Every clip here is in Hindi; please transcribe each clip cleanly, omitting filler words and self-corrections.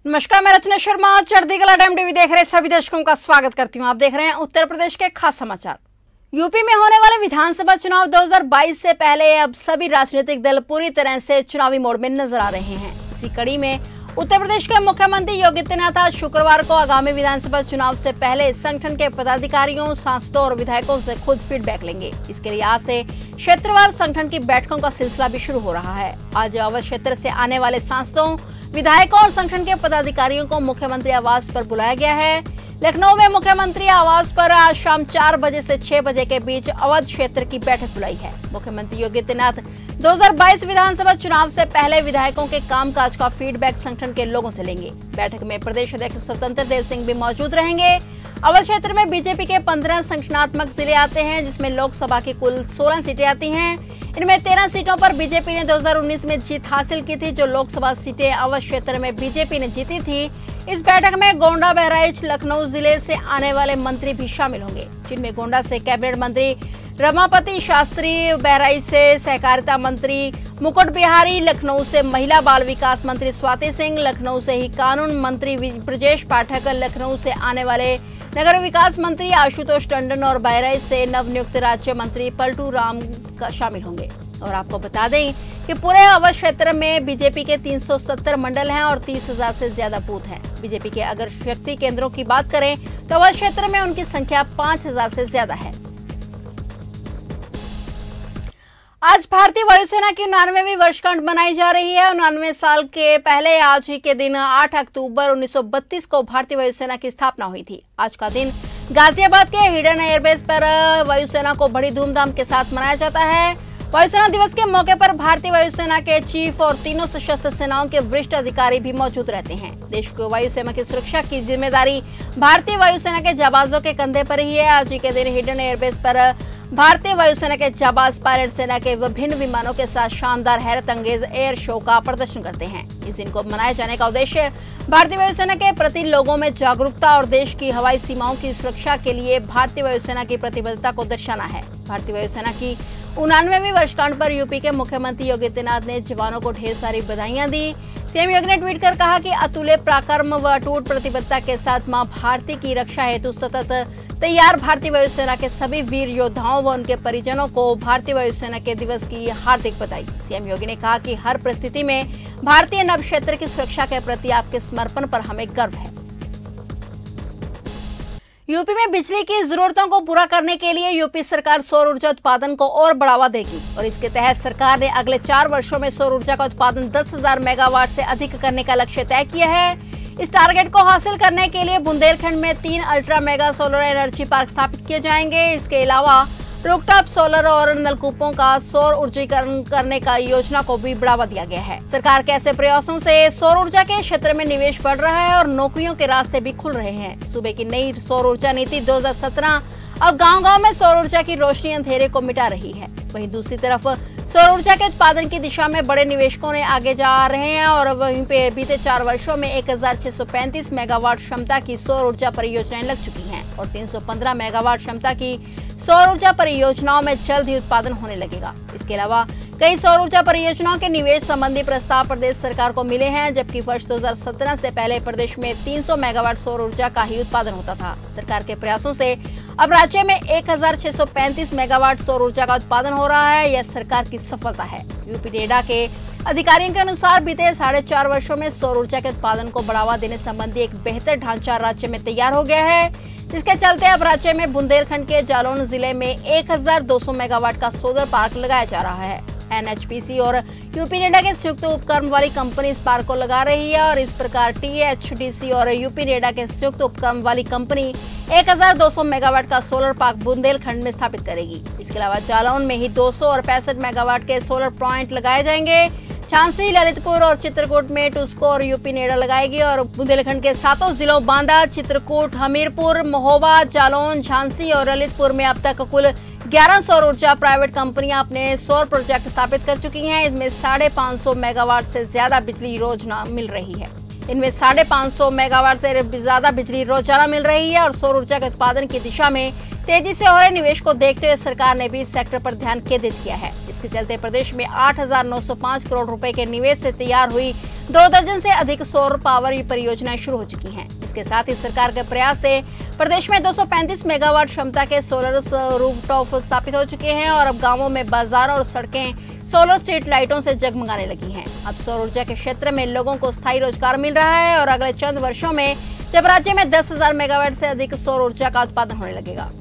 नमस्कार, मैं रचना शर्मा चढ़ती कला टाइम टीवी देख रहे सभी दर्शकों का स्वागत करती हूं। आप देख रहे हैं उत्तर प्रदेश के खास समाचार। यूपी में होने वाले विधानसभा चुनाव 2022 से पहले अब सभी राजनीतिक दल पूरी तरह से चुनावी मोड में नजर आ रहे हैं। इसी कड़ी में उत्तर प्रदेश के मुख्यमंत्री योगी आदित्यनाथ आज शुक्रवार को आगामी विधानसभा चुनाव से पहले संगठन के पदाधिकारियों, सांसदों और विधायकों से खुद फीडबैक लेंगे। इसके लिए आज से क्षेत्रवार संगठन की बैठकों का सिलसिला भी शुरू हो रहा है। आज अवध क्षेत्र से आने वाले सांसदों, विधायकों और संगठन के पदाधिकारियों को मुख्यमंत्री आवास पर बुलाया गया है। लखनऊ में मुख्यमंत्री आवास पर आज शाम 4 बजे से 6 बजे के बीच अवध क्षेत्र की बैठक बुलाई है। मुख्यमंत्री योगी आदित्यनाथ 2022 विधानसभा चुनाव से पहले विधायकों के कामकाज का फीडबैक संगठन के लोगों से लेंगे। बैठक में प्रदेश अध्यक्ष स्वतंत्र देव सिंह भी मौजूद रहेंगे। अवध क्षेत्र में बीजेपी के 15 संगठनात्मक जिले आते हैं, जिसमें लोकसभा की कुल 16 सीटें आती हैं। इनमें 13 सीटों पर बीजेपी ने 2019 में जीत हासिल की थी। जो लोकसभा सीटें अवध क्षेत्र में बीजेपी ने जीती थी। इस बैठक में गोंडा, बहराइच, लखनऊ जिले से आने वाले मंत्री भी शामिल होंगे, जिनमें गोंडा से कैबिनेट मंत्री रमापति शास्त्री, बहराइच से सहकारिता मंत्री मुकुट बिहारी, लखनऊ से महिला बाल विकास मंत्री स्वाति सिंह, लखनऊ से ही कानून मंत्री ब्रजेश पाठक, लखनऊ से आने वाले नगर विकास मंत्री आशुतोष टंडन और बहराइच से नवनियुक्त राज्य मंत्री पलटू राम शामिल होंगे। और आपको बता दें कि पूरे अवध क्षेत्र में बीजेपी के 370 मंडल हैं और 30,000 से ज्यादा बूथ हैं। बीजेपी के अगर शक्ति केंद्रों की बात करें तो अवध क्षेत्र में उनकी संख्या 5,000 से ज्यादा है। आज भारतीय वायुसेना की 99वीं वर्षगांठ मनाई जा रही है। 99 साल के पहले आज ही के दिन 8 अक्टूबर 1932 को भारतीय वायुसेना की स्थापना हुई थी। आज का दिन गाजियाबाद के हिडन एयरबेस पर वायुसेना को बड़ी धूमधाम के साथ मनाया जाता है। वायुसेना दिवस के मौके पर भारतीय वायुसेना के चीफ और तीनों सशस्त्र सेनाओं के वरिष्ठ अधिकारी भी मौजूद रहते हैं। देश को वायुसेना की सुरक्षा की जिम्मेदारी भारतीय वायुसेना के जाबाजों के कंधे पर ही है। आज ही के दिन हिडन एयरबेस पर भारतीय वायुसेना के जाबाज पायलट सेना के विभिन्न विमानों के साथ शानदार हैरत अंगेज एयर शो का प्रदर्शन करते हैं। इस दिन को मनाए जाने का उद्देश्य भारतीय वायुसेना के प्रति लोगों में जागरूकता और देश की हवाई सीमाओं की सुरक्षा के लिए भारतीय वायुसेना की प्रतिबद्धता को दर्शाना है। भारतीय वायुसेना की 99वीं वर्षगांठ पर यूपी के मुख्यमंत्री योगी आदित्यनाथ ने जवानों को ढेर सारी बधाइयां दी। सीएम योगी ने ट्वीट कर कहा कि अतुल्य पराक्रम व अटूट प्रतिबद्धता के साथ मां भारती की रक्षा हेतु सतत तैयार भारतीय वायुसेना के सभी वीर योद्धाओं व उनके परिजनों को भारतीय वायुसेना के दिवस की हार्दिक बधाई। सीएम योगी ने कहा कि हर परिस्थिति में भारतीय नभ क्षेत्र की सुरक्षा के प्रति आपके समर्पण पर हमें गर्व है। यूपी में बिजली की जरूरतों को पूरा करने के लिए यूपी सरकार सौर ऊर्जा उत्पादन को और बढ़ावा देगी और इसके तहत सरकार ने अगले 4 वर्षों में सौर ऊर्जा का उत्पादन 10,000 मेगावाट से अधिक करने का लक्ष्य तय किया है। इस टारगेट को हासिल करने के लिए बुंदेलखंड में 3 ultra mega solar energy park स्थापित किए जाएंगे। इसके अलावा रूफटॉप सोलर और नलकूपों का सौर ऊर्जीकरण करने का योजना को भी बढ़ावा दिया गया है। सरकार के ऐसे प्रयासों से सौर ऊर्जा के क्षेत्र में निवेश बढ़ रहा है और नौकरियों के रास्ते भी खुल रहे हैं। सूबे की नई सौर ऊर्जा नीति 2017 अब गांव-गांव में सौर ऊर्जा की रोशनी अंधेरे को मिटा रही है। वहीं दूसरी तरफ सौर ऊर्जा के उत्पादन की दिशा में बड़े निवेशकों ने आगे जा रहे हैं और वहीं पे बीते 4 वर्षों में 1635 मेगावाट क्षमता की सौर ऊर्जा परियोजनाएं लग चुकी हैं और 315 मेगावाट क्षमता की सौर ऊर्जा परियोजनाओं में जल्द ही उत्पादन होने लगेगा। इसके अलावा कई सौर ऊर्जा परियोजनाओं के निवेश संबंधी प्रस्ताव प्रदेश सरकार को मिले हैं, जबकि वर्ष 2017 से पहले प्रदेश में 300 मेगावाट सौर ऊर्जा का ही उत्पादन होता था। सरकार के प्रयासों से अब राज्य में 1635 मेगावाट सौर ऊर्जा का उत्पादन हो रहा है। यह सरकार की सफलता है। यूपी रेडा के अधिकारियों के अनुसार बीते 4.5 वर्षों में सौर ऊर्जा के उत्पादन को बढ़ावा देने संबंधी एक बेहतर ढांचा राज्य में तैयार हो गया है, जिसके चलते अब राज्य में बुंदेलखंड के जालौन जिले में 1200 मेगावाट का सोलर पार्क लगाया जा रहा है। एनएचपीसी और यूपी रेडा के संयुक्त उपक्रम वाली कंपनी इस पार्क को लगा रही है और इस प्रकार टीएचडीसी और यूपी रेडा के संयुक्त उपक्रम वाली कंपनी 1200 मेगावाट का सोलर पार्क बुंदेलखंड में स्थापित करेगी। इसके अलावा जालौन में ही 200 और 65 मेगावाट के सोलर प्लांट लगाए जाएंगे। झांसी, ललितपुर और चित्रकूट में टूस्को और यूपी नेडा लगाएगी और बुंदेलखंड के 7 जिलों बांदा, चित्रकूट, हमीरपुर, महोबा, जालौन, झांसी और ललितपुर में अब तक कुल 11 सौर ऊर्जा प्राइवेट कंपनियां अपने सौर प्रोजेक्ट स्थापित कर चुकी हैं। इसमें 550 मेगावाट से ज्यादा बिजली रोजाना मिल रही है। इनमें 550 मेगावाट से ज्यादा बिजली रोजाना मिल रही है और सौर ऊर्जा के उत्पादन की दिशा में तेजी से हो रहे निवेश को देखते हुए सरकार ने भी इस सेक्टर पर ध्यान केंद्रित किया है। इसके चलते प्रदेश में 8,905 करोड़ रुपए के निवेश से तैयार हुई 2 दर्जन से अधिक सौर पावर परियोजनाएं शुरू हो चुकी हैं। इसके साथ ही सरकार के प्रयास से प्रदेश में 235 मेगावाट क्षमता के सोलर रूफटॉप स्थापित हो चुके हैं और अब गांवों में बाजारों और सड़कें सोलर स्ट्रीट लाइटों से जगमगाने लगी हैं। अब सौर ऊर्जा के क्षेत्र में लोगों को स्थायी रोजगार मिल रहा है और अगले चंद वर्षों में जब राज्य में 10,000 मेगावाट से अधिक सौर ऊर्जा का उत्पादन होने लगेगा।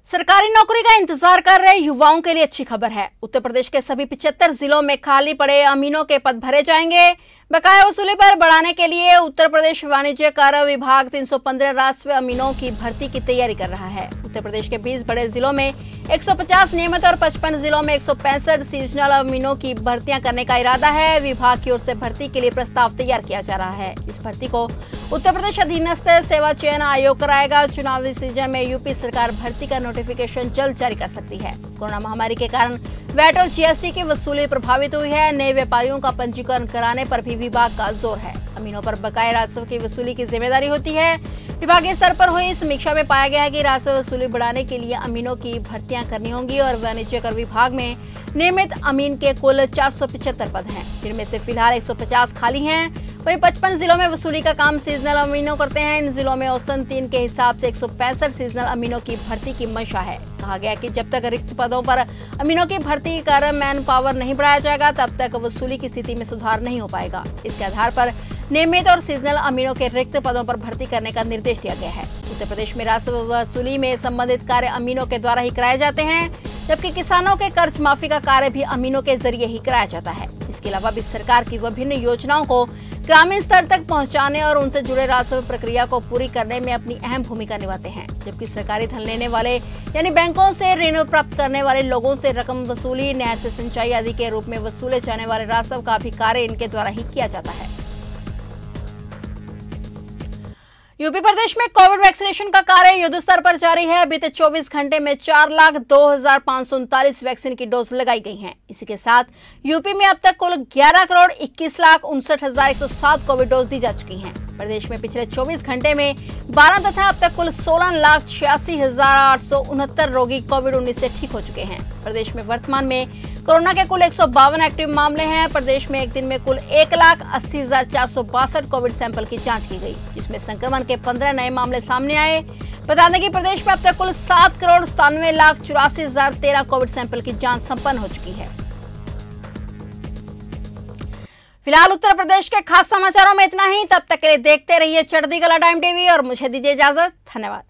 सरकारी नौकरी का इंतजार कर रहे युवाओं के लिए अच्छी खबर है। उत्तर प्रदेश के सभी 75 जिलों में खाली पड़े अमीनों के पद भरे जाएंगे। बकाया वसूली पर बढ़ाने के लिए उत्तर प्रदेश वाणिज्य कर विभाग 315 राजस्व अमीनों की भर्ती की तैयारी कर रहा है। उत्तर प्रदेश के 20 बड़े जिलों में 150 नियमित और 55 जिलों में 165 सीजनल अमीनों की भर्तियां करने का इरादा है। विभाग की ओर से भर्ती के लिए प्रस्ताव तैयार किया जा रहा है। इस भर्ती को उत्तर प्रदेश अधीनस्थ सेवा चयन आयोग कराएगा। चुनावी सीजन में यूपी सरकार भर्ती का नोटिफिकेशन जल्द जारी कर सकती है। कोरोना महामारी के कारण वैट और जीएसटी की वसूली प्रभावित हुई है। नए व्यापारियों का पंजीकरण कराने पर भी विभाग का जोर है। अमीनों पर बकाया राजस्व की वसूली की जिम्मेदारी होती है। विभागीय स्तर पर हुई समीक्षा में पाया गया है कि राजस्व वसूली बढ़ाने के लिए अमीनों की भर्तियां करनी होंगी और वाणिज्य कर विभाग में नियमित अमीन के कुल 475 पद हैं, जिनमें से फिलहाल 150 खाली हैं। वहीं 55 जिलों में वसूली का काम सीजनल अमीनों करते हैं। इन जिलों में औसतन 3 के हिसाब से 165 सीजनल अमीनों की भर्ती की मंशा है। कहा गया कि जब तक रिक्त पदों पर अमीनों की भर्ती कर मैन पावर नहीं बढ़ाया जाएगा तब तक वसूली की स्थिति में सुधार नहीं हो पाएगा। इसके आधार पर नियमित और सीजनल अमीनों के रिक्त पदों पर भर्ती करने का निर्देश दिया गया है। उत्तर प्रदेश में राजस्व वसूली में संबंधित कार्य अमीनों के द्वारा ही कराए जाते हैं, जबकि किसानों के कर्ज माफी का कार्य भी अमीनों के जरिए ही कराया जाता है। इसके अलावा भी सरकार की विभिन्न योजनाओं को ग्रामीण स्तर तक पहुंचाने और उनसे जुड़े राजस्व प्रक्रिया को पूरी करने में अपनी अहम भूमिका निभाते हैं। जबकि सरकारी धन लेने वाले यानी बैंकों से ऋण प्राप्त करने वाले लोगों से रकम वसूली, नहर से सिंचाई आदि के रूप में वसूले जाने वाले राजस्व का भी कार्य इनके द्वारा ही किया जाता है। यूपी प्रदेश में कोविड वैक्सीनेशन का कार्य युद्ध स्तर पर जारी है। बीते 24 घंटे में 4,02,539 वैक्सीन की डोज लगाई गई हैं। इसी के साथ यूपी में अब तक कुल 11,21,59,107 कोविड डोज दी जा चुकी हैं। प्रदेश में पिछले 24 घंटे में 12 तथा अब तक कुल 16,86,869 रोगी कोविड-19 से ठीक हो चुके हैं। प्रदेश में वर्तमान में कोरोना के कुल 152 एक्टिव मामले हैं। प्रदेश में एक दिन में कुल 1,80,462 कोविड सैंपल की जांच की गई, जिसमें संक्रमण के 15 नए मामले सामने आए। बता दें कि प्रदेश में अब तक कुल 7,97,84,013 कोविड सैंपल की जांच संपन्न हो चुकी है। फिलहाल उत्तर प्रदेश के खास समाचारों में इतना ही। तब तक के लिए देखते रहिए चढ़ती कला टाइम टीवी और मुझे दीजिए इजाजत। धन्यवाद।